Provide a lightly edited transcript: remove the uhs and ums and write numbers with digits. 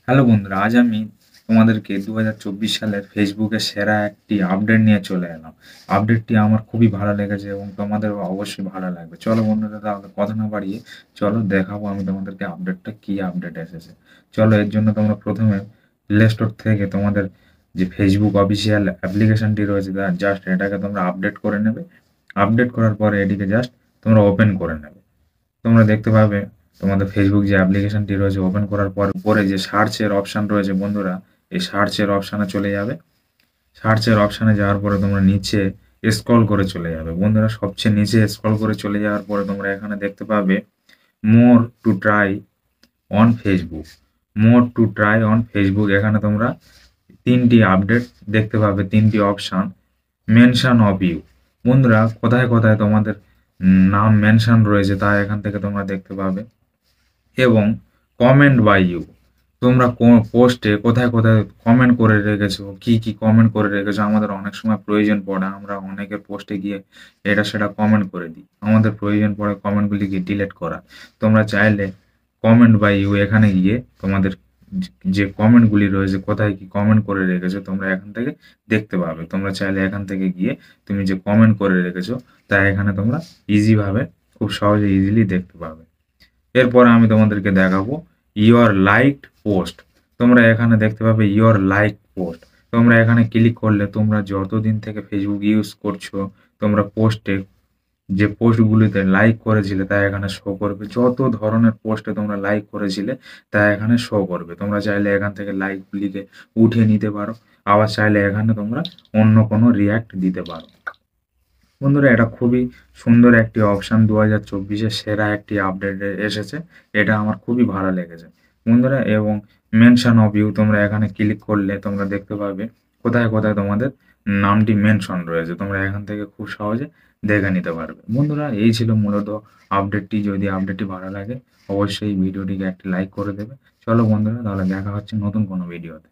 Hello বন্ধুরা, আজ আমি তোমাদেরকে 2024 সালের ফেসবুকের সেরা একটি আপডেট নিয়ে চলে এলাম। আপডেটটি আমার খুবই ভালো লেগেছে এবং তোমাদেরও অবশ্যই ভালো লাগবে। চলো বন্ধুরা, তাহলে কথা না বাড়িয়ে চলো দেখাবো আমি তোমাদেরকে আপডেটটা কী আপডেট এসেছে। চলো, এর জন্য তোমরা প্রথমে প্লে স্টোর থেকে তোমাদের যে ফেসবুক অফিসিয়াল অ্যাপ্লিকেশনটি রয়েছে তার জাস্ট এটাকে তোমরা আপডেট করে নেবে। আপডেট করার পরে এটিকে জাস্ট তোমরা ওপেন করে নেবে। তোমরা দেখতে পাবে তোমাদের ফেসবুক যে অ্যাপ্লিকেশনটি রয়েছে ওপেন করার পর উপরে যে সার্চের অপশান রয়েছে বন্ধুরা, এই সার্চের অপশানে চলে যাবে। সার্চের অপশানে যাওয়ার পরে তোমরা নিচে স্ক্রল করে চলে যাবে বন্ধুরা। সবচেয়ে নিচে স্ক্রল করে চলে যাওয়ার পরে তোমরা এখানে দেখতে পাবে more to try on Facebook. More to try on Facebook, এখানে তোমরা তিনটি আপডেট দেখতে পাবে, তিনটি অপশান। মেনশন অফ ইউ বন্ধুরা, কোথায় কোথায় তোমাদের নাম মেনশন রয়েছে তা এখান থেকে তোমরা দেখতে পাবে। এবং কমেন্ট বাই ইউ, তোমরা পোস্টে কোথায় কোথায় কমেন্ট করে রেখেছো, কি কি কমেন্ট করে রেখেছো, আমাদের অনেক সময় প্রয়োজন পড়ে, আমরা অনেকের পোস্টে গিয়ে এটা সেটা কমেন্ট করে দিই, আমাদের প্রয়োজন পড়ে কমেন্টগুলিকে ডিলিট করা। তোমরা চাইলে কমেন্ট বাই ইউ এখানে গিয়ে তোমাদের যে কমেন্টগুলি রয়েছে কোথায় কি কমেন্ট করে রেখেছো তোমরা এখান থেকে দেখতে পাবে। তোমরা চাইলে এখান থেকে গিয়ে তুমি যে কমেন্ট করে রেখেছো তা এখানে তোমরা ইজিভাবে খুব সহজে ইজিলি দেখতে পাবে। এরপর আমি তোমাদেরকে দেখাবো ইওর লাইকড পোস্ট। তোমরা এখানে দেখতে পাবে ইওর লাইক পোস্ট। তোমরা এখানে ক্লিক করলে তোমরা যতদিন থেকে ফেসবুক ইউজ করছো তোমরা পোস্টে যে পোস্টগুলিতে লাইক করেছিলে তা এখানে শো করবে। যত ধরনের পোস্টে তোমরা লাইক করেছিলে তা এখানে শো করবে। তোমরা চাইলে এখান থেকে লাইকগুলিকে উঠিয়ে নিতে পারো, আবার চাইলে এখানে তোমরা অন্য কোনো রিয়্যাক্ট দিতে পারো। বন্ধুরা, এটা খুবই সুন্দর একটি অপশান, 2024-এর সেরা একটি আপডেট এসেছে। এটা আমার খুবই ভালো লেগেছে বন্ধুরা। এবং মেনশন অফ ইউ, তোমরা এখানে ক্লিক করলে তোমরা দেখতে পাবে কোথায় কোথায় তোমাদের নামটি মেনশন রয়েছে। তোমরা এখান থেকে খুব সহজে দেখে নিতে পারবে। বন্ধুরা, এই ছিল মূলত আপডেটটি। যদি আপডেটটি ভালো লাগে অবশ্যই ভিডিওটিকে একটি লাইক করে দেবে। চলো বন্ধুরা, তাহলে দেখা হচ্ছে নতুন কোনো ভিডিওতে।